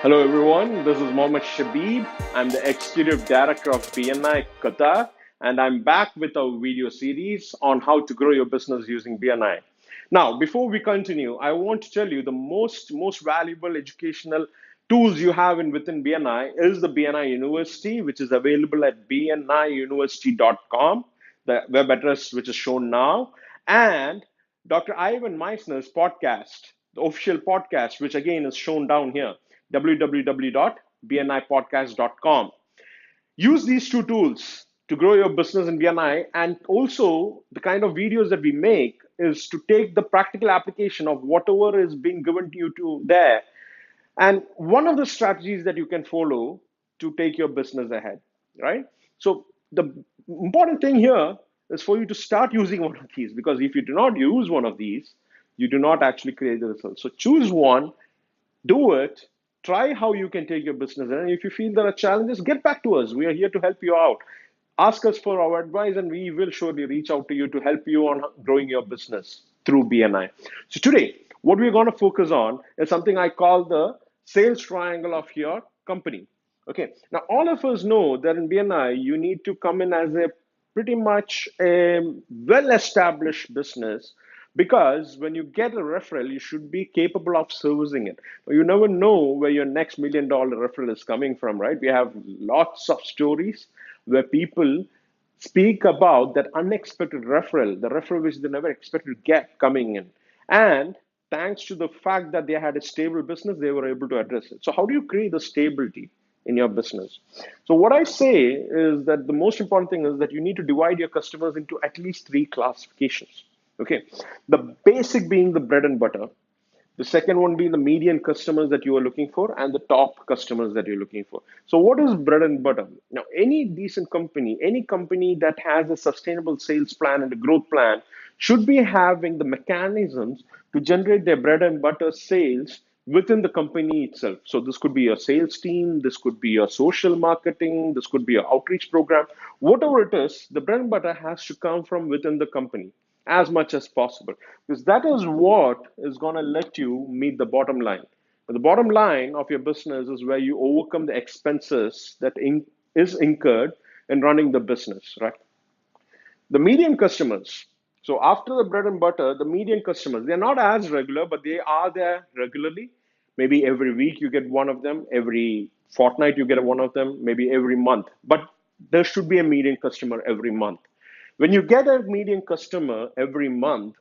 Hello, everyone. This is Mohammed Shabib. I'm the Executive Director of BNI Qatar, and I'm back with a video series on how to grow your business using BNI. Now, before we continue, I want to tell you the most valuable educational tools you have within BNI is the BNI University, which is available at bniuniversity.com, the web address which is shown now, and Dr. Ivan Meissner's podcast, the official podcast, which again is shown down here, www.bnipodcast.com. Use these two tools to grow your business in BNI. And also, the kind of videos that we make is to take the practical application of whatever is being given to you to there. And one of the strategies that you can follow to take your business ahead, right? So, the important thing here is for you to start using one of these, because if you do not use one of these, you do not actually create the results. So, choose one, do it, try how you can take your business, and if you feel there are challenges, get back to us. We are here to help you out. Ask us for our advice, and we will surely reach out to you to help you on growing your business through BNI. So today, what we're going to focus on is something I call the sales triangle of your company. Okay, now all of us know that in BNI you need to come in as a pretty much a well established business, because when you get a referral, you should be capable of servicing it. You never know where your next $1 million referral is coming from, right? We have lots of stories where people speak about that unexpected referral, the referral which they never expected to get coming in. And thanks to the fact that they had a stable business, they were able to address it. So, how do you create the stability in your business? So, what I say is that the most important thing is that you need to divide your customers into at least three classifications. Okay, the basic being the bread and butter, the second one being the median customers that you are looking for, and the top customers that you're looking for. So, what is bread and butter? Now, any decent company, any company that has a sustainable sales plan and a growth plan should be having the mechanisms to generate their bread and butter sales within the company itself. So, this could be your sales team, this could be your social marketing, this could be your outreach program, whatever it is, the bread and butter has to come from within the company as much as possible, because that is what is going to let you meet the bottom line. But the bottom line of your business is where you overcome the expenses that is incurred in running the business, right? The median customers. So after the bread and butter, the median customers, they're not as regular, but they are there regularly. Maybe every week you get one of them, every fortnight you get one of them, maybe every month. But there should be a median customer every month. When you get a median customer every month,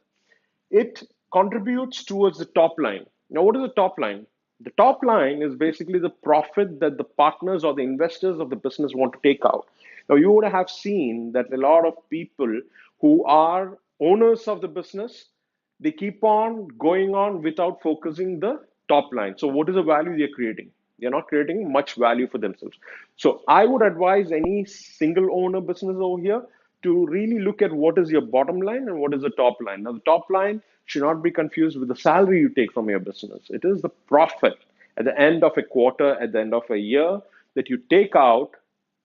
it contributes towards the top line. Now, what is the top line? The top line is basically the profit that the partners or the investors of the business want to take out. Now, you would have seen that a lot of people who are owners of the business, they keep on going on without focusing the top line. So, what is the value they're creating? They're not creating much value for themselves. So, I would advise any single owner business over here to really look at what is your bottom line and what is the top line. Now, the top line should not be confused with the salary you take from your business. It is the profit at the end of a quarter, at the end of a year, that you take out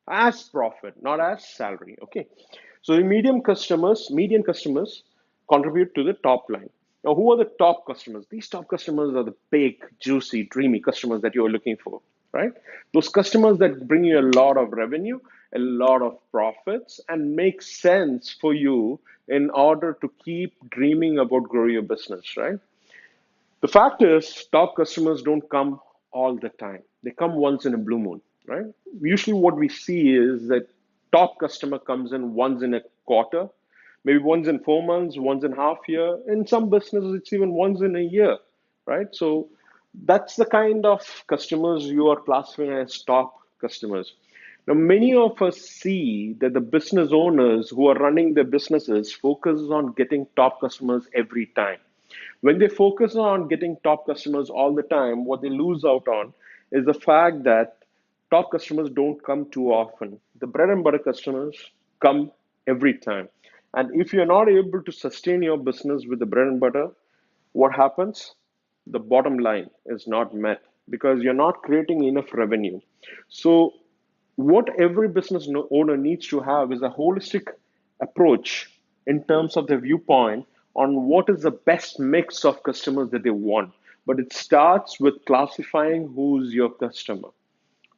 as profit, not as salary. Okay. So the median customers contribute to the top line. Now, who are the top customers? These top customers are the big, juicy, dreamy customers that you're looking for, right? Those customers that bring you a lot of revenue, a lot of profits, and make sense for you in order to keep dreaming about growing your business, right? The fact is, top customers don't come all the time. They come once in a blue moon, right? Usually, what we see is that top customer comes in once in a quarter, maybe once in 4 months, once in half year. In some businesses, it's even once in a year, right? So that's the kind of customers you are classifying as top customers. Now, many of us see that the business owners who are running their businesses focus on getting top customers every time. When they focus on getting top customers all the time, what they lose out on is the fact that top customers don't come too often. The bread and butter customers come every time. And if you're not able to sustain your business with the bread and butter, what happens? The bottom line is not met because you're not creating enough revenue. So, what every business owner needs to have is a holistic approach in terms of the viewpoint on what is the best mix of customers that they want. but it starts with classifying who's your customer.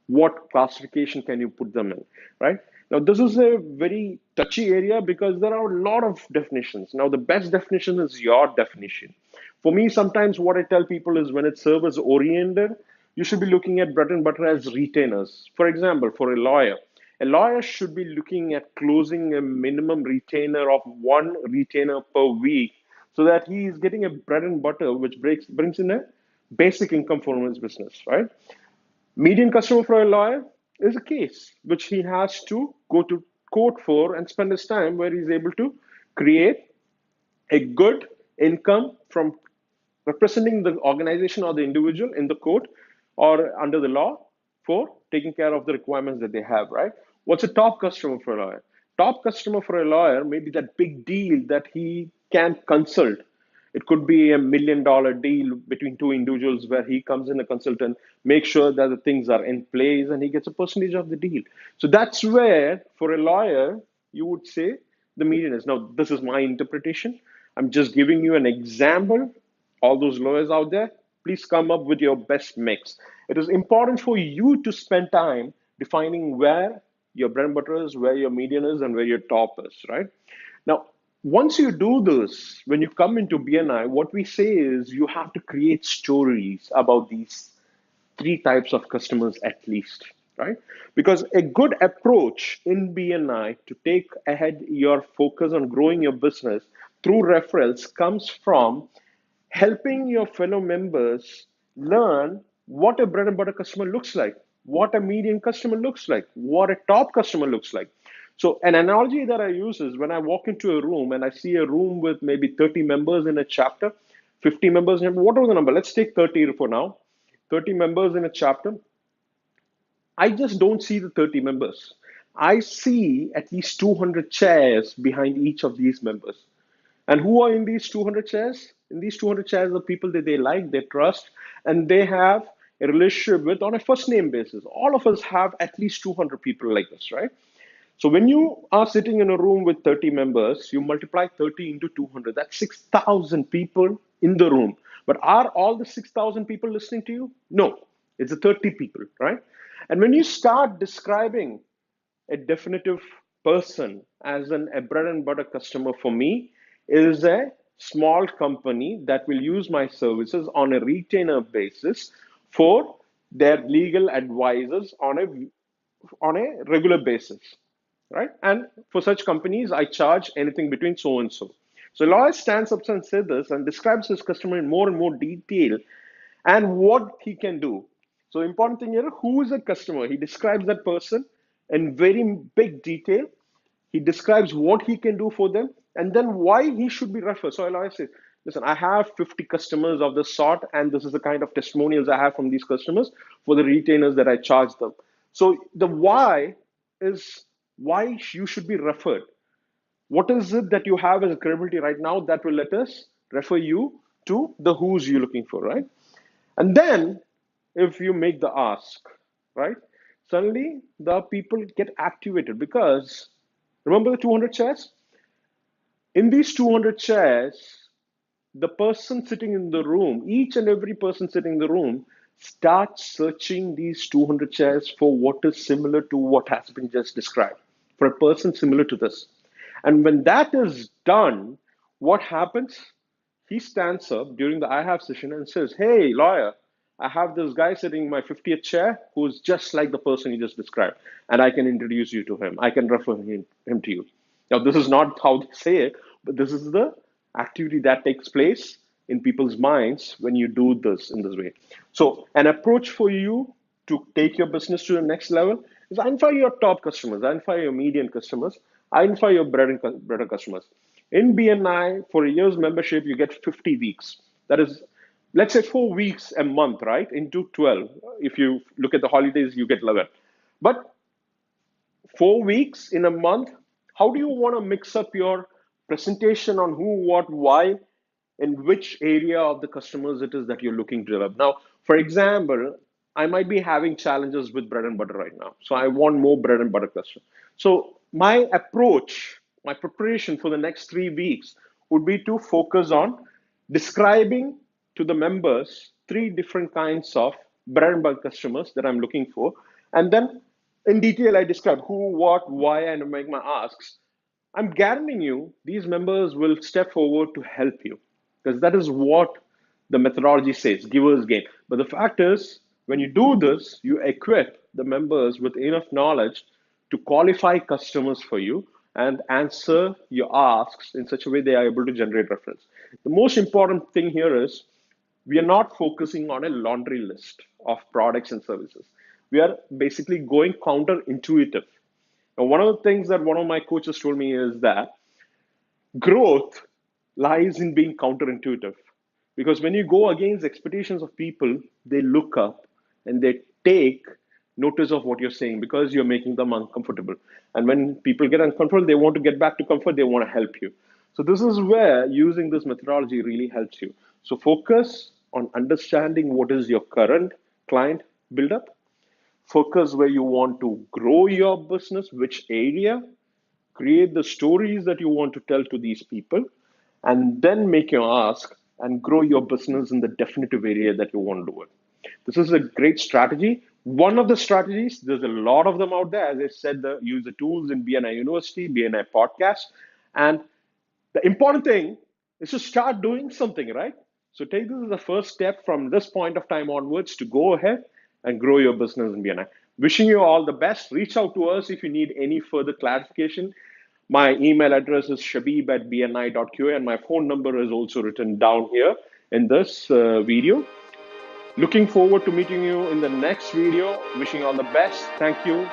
What classification can you put them in, right? Now, this is a very touchy area because there are a lot of definitions. Now, the best definition is your definition. For me, sometimes what I tell people is when it's service oriented, you should be looking at bread and butter as retainers. For example, for a lawyer should be looking at closing a minimum retainer of one retainer per week so that he is getting a bread and butter which brings in a basic income for his business, right? Median customer for a lawyer is a case which he has to go to court for and spend his time where he's able to create a good income from representing the organization or the individual in the court or under the law for taking care of the requirements that they have, right? What's a top customer for a lawyer? Top customer for a lawyer may be that big deal that he can consult. It could be $1 million deal between two individuals where he comes in a consultant, make sure that the things are in place, and he gets a percentage of the deal. So that's where, for a lawyer, you would say the median is. Now, this is my interpretation. I'm just giving you an example. All those lawyers out there, please come up with your best mix. It is important for you to spend time defining where your bread and butter is, where your median is, and where your top is, right? Now, once you do this, when you come into BNI, what we say is you have to create stories about these three types of customers at least, right? Because a good approach in BNI to take ahead your focus on growing your business through referrals comes from helping your fellow members learn what a bread and butter customer looks like, what a median customer looks like, what a top customer looks like. So, an analogy that I use is when I walk into a room and I see a room with maybe 30 members in a chapter, 50 members, whatever the number, let's take 30 for now, 30 members in a chapter. I just don't see the 30 members. I see at least 200 chairs behind each of these members. And who are in these 200 chairs? In these 200 chairs are people that they like, they trust, and they have a relationship with on a first name basis. All of us have at least 200 people like this, right? So when you are sitting in a room with 30 members, you multiply 30 into 200. That's 6,000 people in the room. But are all the 6,000 people listening to you? No, it's the 30 people, right? And when you start describing a definitive person as a bread and butter customer for me is a small company that will use my services on a retainer basis for their legal advisors on a regular basis, right? And for such companies, I charge anything between so and so. So lawyer stands up and says this and describes his customer in more and more detail and what he can do. So important thing here, who is a customer? He describes that person in very big detail. He describes what he can do for them and then why he should be referred. So a lawyer says, listen, I have 50 customers of this sort, and this is the kind of testimonials I have from these customers for the retainers that I charge them. So the why is why you should be referred. What is it that you have as a credibility right now that will let us refer you to the who's you're looking for, right? And then if you make the ask, right, suddenly the people get activated because remember the 200 chairs? In these 200 chairs, the person sitting in the room, each and every person sitting in the room, starts searching these 200 chairs for what is similar to what has been just described, for a person similar to this. And when that is done, what happens? He stands up during the I have session and says, hey, lawyer, I have this guy sitting in my 50th chair who's just like the person you just described, and I can introduce you to him. I can refer him to you. Now, this is not how they say it, but this is the activity that takes place in people's minds when you do this in this way. So, an approach for you to take your business to the next level is identify your top customers, identify your median customers, identify your bread and butter customers. In BNI, for a year's membership, you get 50 weeks. That is, let's say 4 weeks a month, right? Into 12. If you look at the holidays, you get 11. But 4 weeks in a month, how do you want to mix up your presentation on who, what, why, in which area of the customers it is that you're looking to develop? Now, for example, I might be having challenges with bread and butter right now. So I want more bread and butter customers. So my approach, my preparation for the next 3 weeks would be to focus on describing to the members three different kinds of bread and butter customers that I'm looking for. And then in detail, I describe who, what, why, and make my asks. I'm guaranteeing you these members will step forward to help you because that is what the methodology says, givers gain. But the fact is, when you do this, you equip the members with enough knowledge to qualify customers for you and answer your asks in such a way they are able to generate reference. The most important thing here is we are not focusing on a laundry list of products and services. We are basically going counterintuitive. Now, one of the things that one of my coaches told me is that growth lies in being counterintuitive. Because when you go against expectations of people, they look up and they take notice of what you're saying because you're making them uncomfortable. And when people get uncomfortable, they want to get back to comfort, they want to help you. So, this is where using this methodology really helps you. So, focus on understanding what is your current client buildup, focus where you want to grow your business, which area, create the stories that you want to tell to these people, and then make your ask and grow your business in the definitive area that you want to do it. This is a great strategy. One of the strategies, there's a lot of them out there. As I said, use the tools in BNI University, BNI podcast. And the important thing is to start doing something, right? So take this as the first step from this point of time onwards to go ahead and grow your business in BNI. Wishing you all the best. Reach out to us if you need any further clarification. My email address is shabib@bni.qa and my phone number is also written down here in this video. Looking forward to meeting you in the next video. Wishing you all the best. Thank you.